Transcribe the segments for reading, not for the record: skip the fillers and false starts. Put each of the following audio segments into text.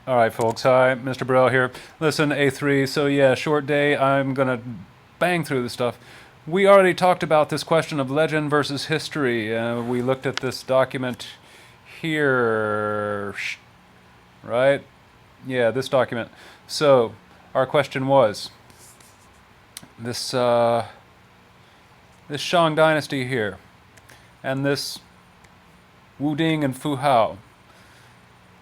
All right, folks. Hi, Mr. Burrell here. Listen, A3. So yeah, short day. I'm gonna bang through the stuff. We already talked about this question of legend versus history. We looked at this document here, right? Yeah, this document. So our question was this this Shang dynasty here, and this Wu Ding and Fu Hao.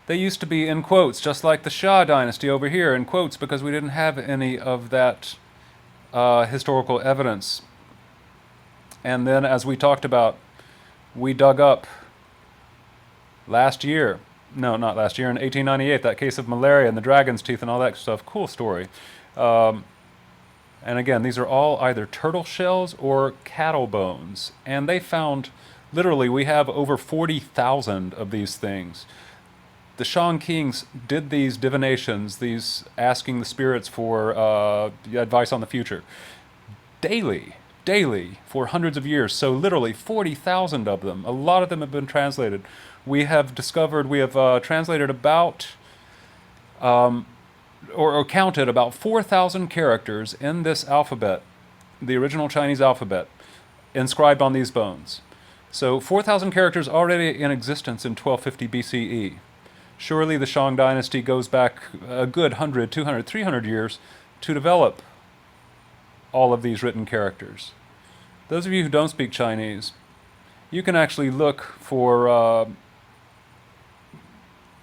They used to be in quotes, just like the Xia dynasty over here in quotes, because we didn't have any of that historical evidence. And then, as we talked about, we dug up last year. No, not last year, in 1898, that case of malaria and the dragon's teeth and all that stuff. Cool story. Um, and again, these are all either turtle shells or cattle bones. And they found, literally, we have over 40,000 of these things. The Shang kings did these divinations, these asking the spirits for advice on the future, daily, for hundreds of years. So literally 40,000 of them. A lot of them have been translated. We have discovered, we have translated about, or counted about 4,000 characters in this alphabet, the original Chinese alphabet, inscribed on these bones. So 4,000 characters already in existence in 1250 BCE. Surely the Shang dynasty goes back a good 100, 200, 300 years to develop all of these written characters. Those of you who don't speak Chinese, you can actually look for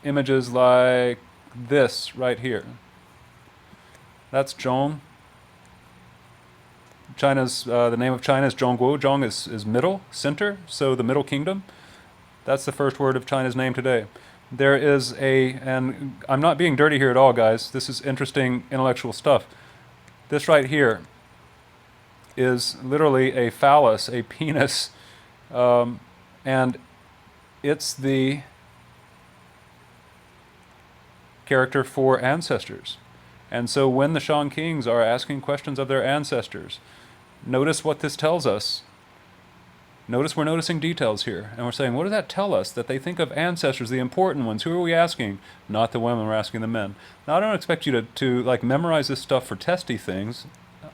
images like this right here. That's Zhong. China's the name of China is Zhongguo. Zhong is middle, center, so the Middle Kingdom. That's the first word of China's name today. There is and I'm not being dirty here at all, guys. This is interesting intellectual stuff. This right here is literally a phallus, a penis, and it's the character for ancestors. And so when the Shang kings are asking questions of their ancestors, notice what this tells us. Notice we're noticing details here, and we're saying, what does that tell us? That they think of ancestors, the important ones. Who are we asking? Not the women, we're asking the men. Now, I don't expect you to like memorize this stuff for testy things.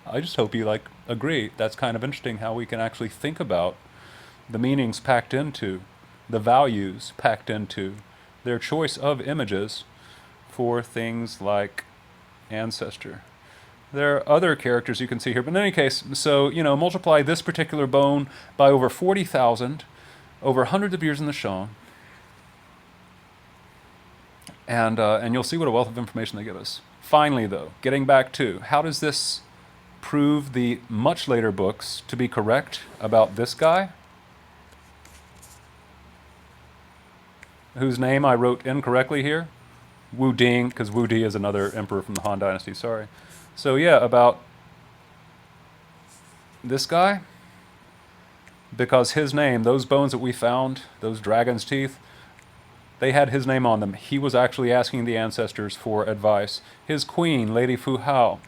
I just hope you agree. That's kind of interesting how we can actually think about the meanings packed into, the values packed into their choice of images for things like ancestor. There are other characters you can see here, but in any case, so, multiply this particular bone by over 40,000, over hundreds of years in the Shang, and you'll see what a wealth of information they give us. Finally, though, getting back to, how does this prove the much later books to be correct about this guy, whose name I wrote incorrectly here? Wu Ding, because Wu Di is another emperor from the Han Dynasty, sorry. So yeah, about this guy, because his name, those bones that we found, those dragon's teeth, they had his name on them. He was actually asking the ancestors for advice. His queen, Lady Fu Hao.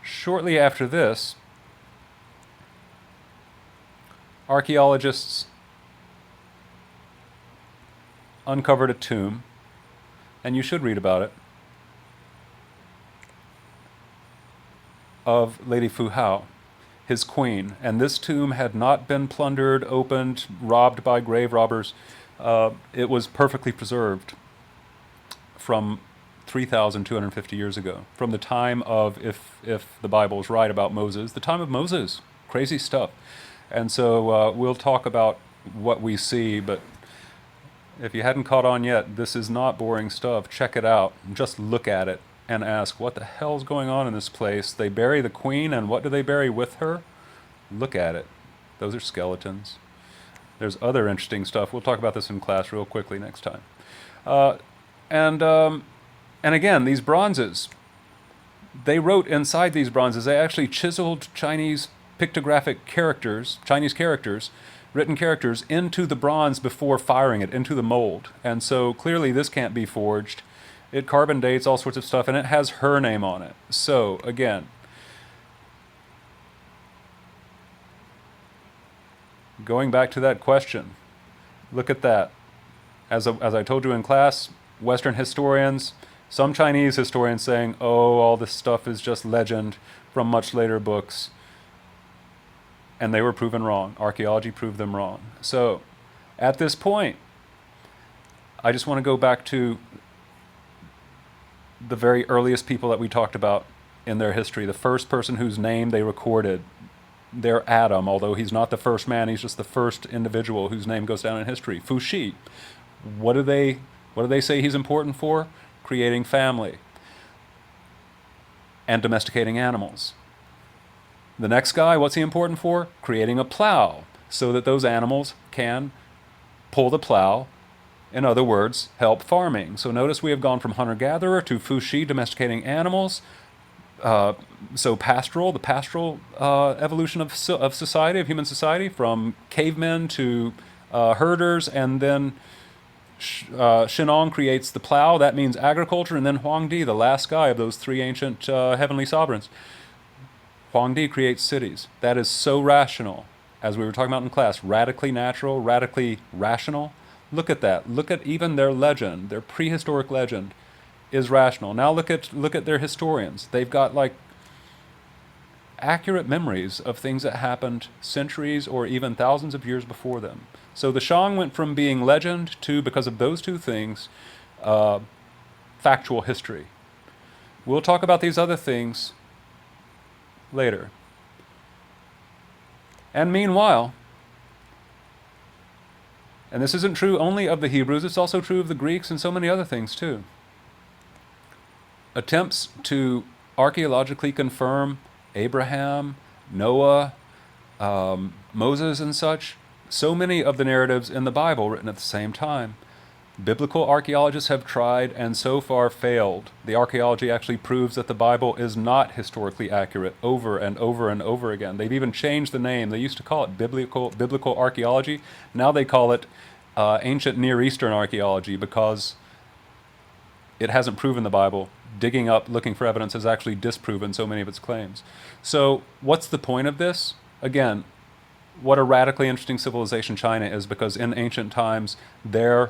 Shortly after this, archaeologists uncovered a tomb, and you should read about it, of Lady Fu Hao, his queen. And this tomb had not been plundered, opened, robbed by grave robbers. It was perfectly preserved from 3,250 years ago, from the time of, if the Bible is right about Moses, the time of Moses. Crazy stuff. And so we'll talk about what we see, but if you hadn't caught on yet, this is not boring stuff. Check it out. Just look at it and ask, what the hell's going on in this place? They bury the queen, and what do they bury with her? Look at it. Those are skeletons. There's other interesting stuff. We'll talk about this in class real quickly next time. And again, these bronzes, they wrote inside these bronzes, they actually chiseled Chinese pictographic characters, Chinese characters, written characters, into the bronze before firing it into the mold. And so clearly this can't be forged. It carbon dates all sorts of stuff, and it has her name on it. So, again, going back to that question, look at that. As I told you in class, Western historians, some Chinese historians saying, oh, all this stuff is just legend from much later books. And they were proven wrong. Archaeology proved them wrong. So at this point, I just want to go back to the very earliest people that we talked about in their history. The first person whose name they recorded, they're Adam, although he's not the first man, he's just the first individual whose name goes down in history. Fuxi. What do they say he's important for? Creating family and domesticating animals. The next guy, what's he important for? Creating a plow so that those animals can pull the plow. In other words, help farming. So notice we have gone from hunter-gatherer to Fuxi, domesticating animals. So pastoral, the pastoral evolution of society, of human society, from cavemen to herders, and then Shennong creates the plow. That means agriculture, and then Huangdi, the last guy of those three ancient heavenly sovereigns. Huangdi creates cities. That is so rational, as we were talking about in class, radically natural, radically rational. Look at that. Look at even their legend, their prehistoric legend is rational. Now look at their historians. They've got like accurate memories of things that happened centuries or even thousands of years before them. So the Shang went from being legend to, because of those two things, factual history. We'll talk about these other things later. And meanwhile, and this isn't true only of the Hebrews, it's also true of the Greeks and so many other things too. Attempts to archaeologically confirm Abraham, Noah, Moses and such, so many of the narratives in the Bible written at the same time. Biblical archaeologists have tried and so far failed. The archaeology actually proves that the Bible is not historically accurate over and over and over again. They've even changed the name. They used to call it biblical archaeology. Now they call it ancient Near Eastern archaeology, because it hasn't proven the Bible. Digging up, looking for evidence has actually disproven so many of its claims. So what's the point of this? Again, what a radically interesting civilization China is, because in ancient times, their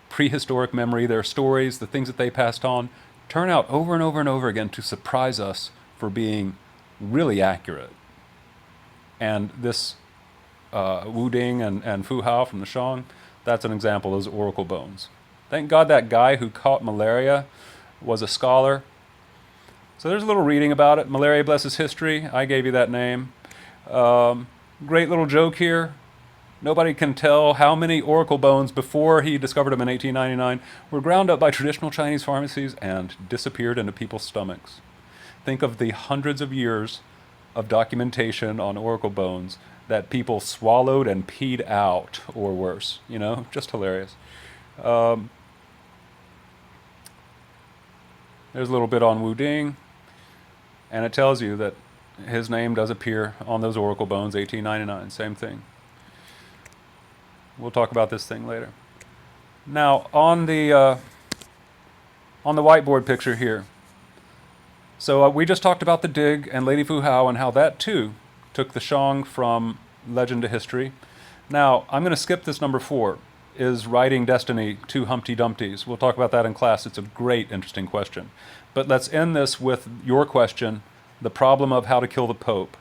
prehistoric memory, their stories, the things that they passed on, turn out over and over and over again to surprise us for being really accurate. And this Wu Ding and Fu Hao from the Shang, that's an example of those oracle bones. Thank God that guy who caught malaria was a scholar. So there's a little reading about it. Malaria blesses history. I gave you that name. Great little joke here. Nobody can tell how many oracle bones before he discovered them in 1899 were ground up by traditional Chinese pharmacies and disappeared into people's stomachs. Think of the hundreds of years of documentation on oracle bones that people swallowed and peed out, or worse. You know, just hilarious. There's a little bit on Wu Ding, and it tells you that his name does appear on those oracle bones, 1899, same thing. We'll talk about this thing later. Now, on the whiteboard picture here, so we just talked about the dig and Lady Fu Hao and how that too took the Shang from legend to history. Now, I'm going to skip this number 4, is writing destiny to Humpty Dumpty's. We'll talk about that in class. It's a great, interesting question. But let's end this with your question, the problem of how to kill the Pope.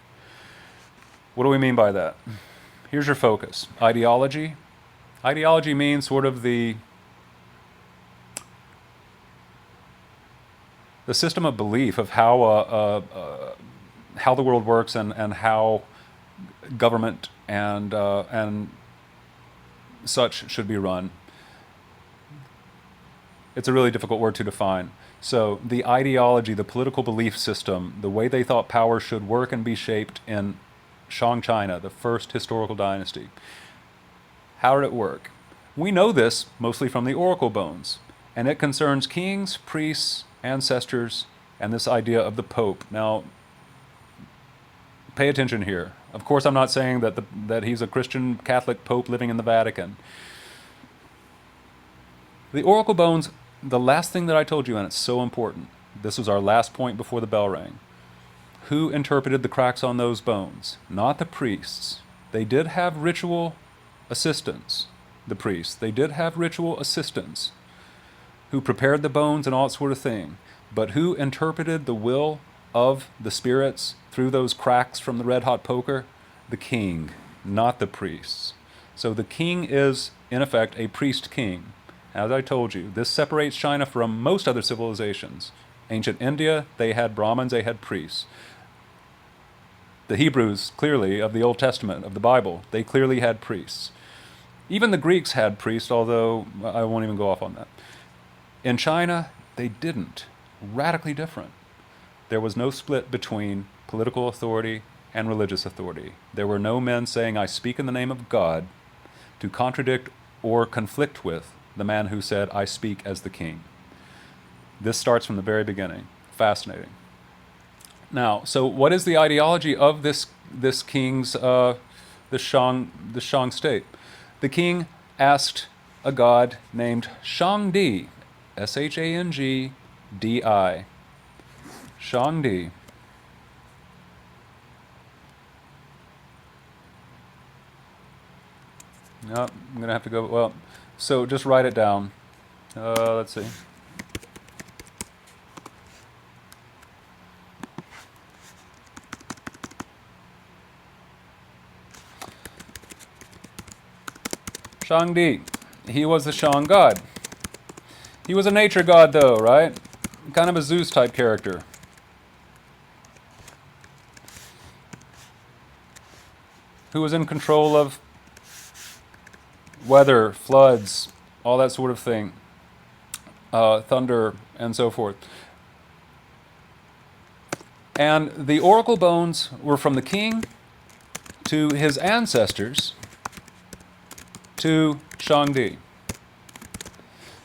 What do we mean by that? Here's your focus. Ideology. Ideology means sort of the system of belief of how the world works and how government and such should be run. It's a really difficult word to define. So the ideology, the political belief system, the way they thought power should work and be shaped in Shang China, the first historical dynasty. How did it work? We know this mostly from the oracle bones, and it concerns kings, priests, ancestors, and this idea of the Pope. Now, pay attention here. Of course, I'm not saying that he's a Christian Catholic Pope living in the Vatican. The oracle bones, the last thing that I told you, and it's so important, this was our last point before the bell rang. Who interpreted the cracks on those bones? Not the priests. They did have ritual assistants, the priests. They did have ritual assistants. who prepared the bones and all that sort of thing, but who interpreted the will of the spirits through those cracks from the red-hot poker? The king, not the priests. So the king is, in effect, a priest-king. As I told you, this separates China from most other civilizations. Ancient India, they had Brahmins, they had priests. The Hebrews, clearly, of the Old Testament, of the Bible, they clearly had priests. Even the Greeks had priests, although I won't even go off on that. In China, they didn't. Radically different. There was no split between political authority and religious authority. There were no men saying, I speak in the name of God, to contradict or conflict with the man who said, I speak as the king. This starts from the very beginning. Fascinating. Now, so what is the ideology of this king's, the Shang state? The king asked a god named Shangdi, Shangdi. Shangdi. No, I'm going to have to go, well, so just write it down. Let's see. Shangdi. He was the Shang god. He was a nature god, though, right? Kind of a Zeus-type character. Who was in control of weather, floods, all that sort of thing, thunder, and so forth. And the oracle bones were from the king to his ancestors to Shangdi.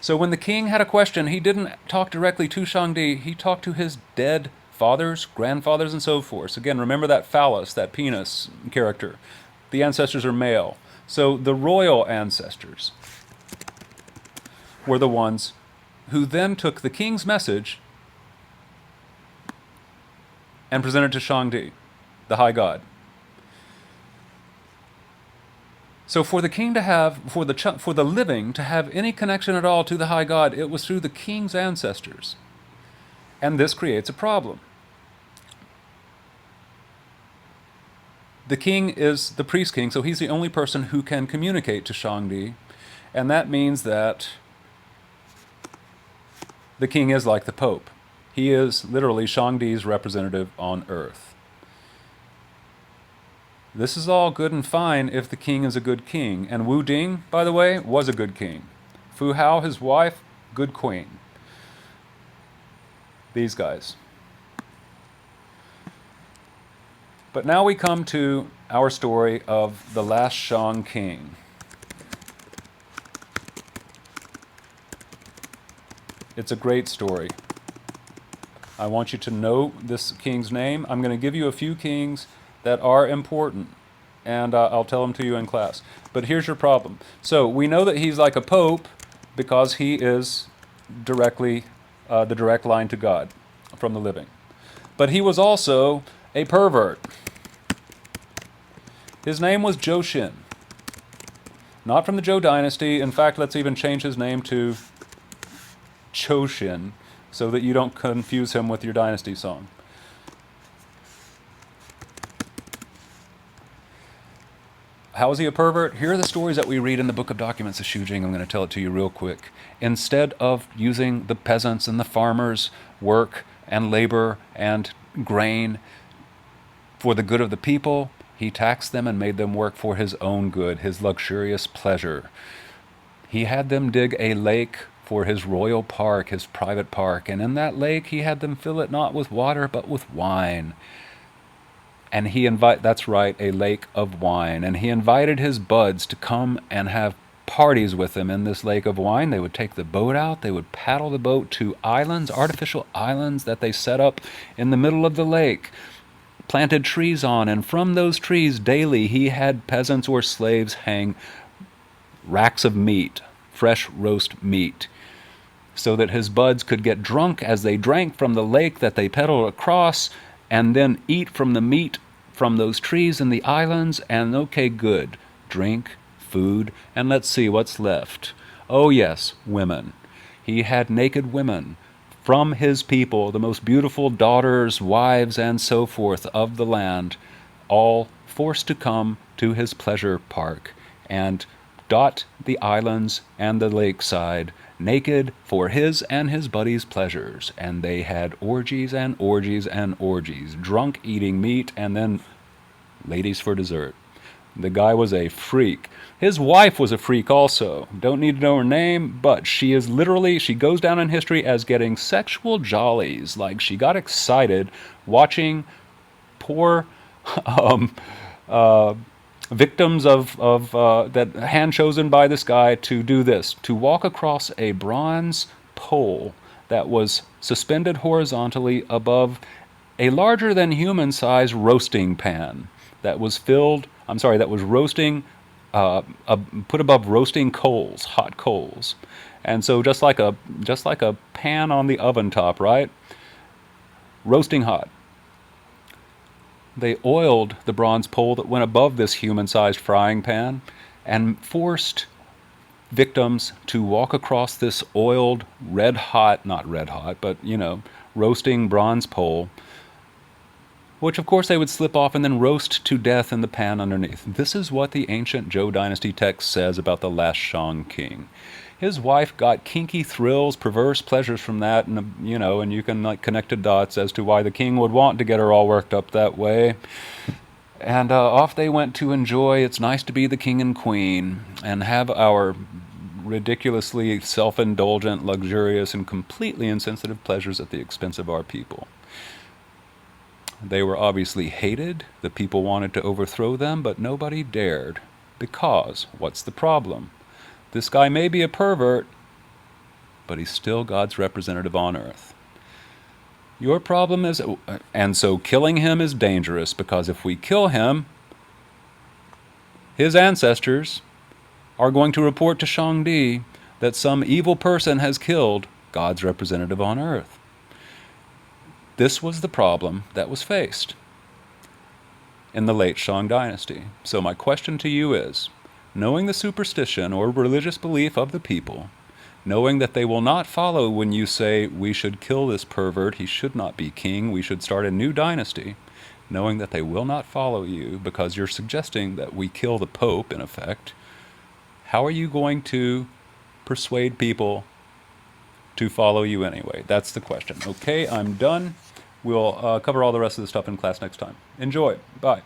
So when the king had a question, he didn't talk directly to Shangdi, he talked to his dead fathers, grandfathers, and so forth. So again, remember that phallus, that penis character. The ancestors are male. So the royal ancestors were the ones who then took the king's message and presented to Shangdi, the high god. So for the king to have, for the living to have any connection at all to the high god, it was through the king's ancestors. And this creates a problem. The king is the priest king, so he's the only person who can communicate to Shangdi, and that means that the king is like the Pope. He is literally Shangdi's representative on earth. This is all good and fine if the king is a good king, and Wu Ding, by the way, was a good king. Fu Hao, his wife, good queen. These guys. But now we come to our story of the last Shang king. It's a great story. I want you to know this king's name. I'm going to give you a few kings that are important, and I'll tell them to you in class. But here's your problem. So we know that he's like a pope because he is directly the direct line to God from the living. But he was also a pervert. His name was Joshin. Not from the Zhou dynasty. In fact, let's even change his name to Choshin so that you don't confuse him with your dynasty song. How is he a pervert? Here are the stories that we read in the Book of Documents of Shujing. I'm going to tell it to you real quick. Instead of using the peasants and the farmers' work and labor and grain for the good of the people, he taxed them and made them work for his own good, his luxurious pleasure. He had them dig a lake for his royal park, his private park, and in that lake he had them fill it not with water but with wine. And that's right, a lake of wine. And he invited his buds to come and have parties with him in this lake of wine. They would take the boat out, they would paddle the boat to islands, artificial islands that they set up in the middle of the lake, planted trees on, and from those trees daily he had peasants or slaves hang racks of meat, fresh roast meat, so that his buds could get drunk as they drank from the lake that they paddled across, and then eat from the meat from those trees in the islands, and okay, good, drink, food, and let's see what's left. Oh yes, women. He had naked women from his people, the most beautiful daughters, wives, and so forth of the land, all forced to come to his pleasure park and dot the islands and the lakeside naked for his and his buddies' pleasures. And they had orgies and orgies and orgies, drunk, eating meat, and then ladies for dessert. The guy was a freak. His wife was a freak also. Don't need to know her name, but she goes down in history as getting sexual jollies. Like, she got excited watching poor victims of that hand chosen by this guy to do this, to walk across a bronze pole that was suspended horizontally above a larger than human size roasting pan that was roasting, put above roasting coals, hot coals. And so just like a pan on the oven top, right? Roasting hot. They oiled the bronze pole that went above this human-sized frying pan and forced victims to walk across this oiled, not red hot, but, roasting bronze pole, which of course they would slip off and then roast to death in the pan underneath. This is what the ancient Zhou dynasty text says about the last Shang king. His wife got kinky thrills, perverse pleasures from that, and and you can connect the dots as to why the king would want to get her all worked up that way. And off they went to enjoy. It's nice to be the king and queen and have our ridiculously self-indulgent, luxurious, and completely insensitive pleasures at the expense of our people. They were obviously hated. The people wanted to overthrow them, but nobody dared. Because, what's the problem? This guy may be a pervert, but he's still God's representative on earth. Your problem is, and so killing him is dangerous, because if we kill him, his ancestors are going to report to Shang that some evil person has killed God's representative on earth. This was the problem that was faced in the late Shang dynasty. So my question to you is, knowing the superstition or religious belief of the people, knowing that they will not follow when you say, we should kill this pervert, he should not be king, we should start a new dynasty, knowing that they will not follow you because you're suggesting that we kill the Pope, in effect, how are you going to persuade people to follow you anyway? That's the question. Okay, I'm done. We'll cover all the rest of the stuff in class next time. Enjoy. Bye.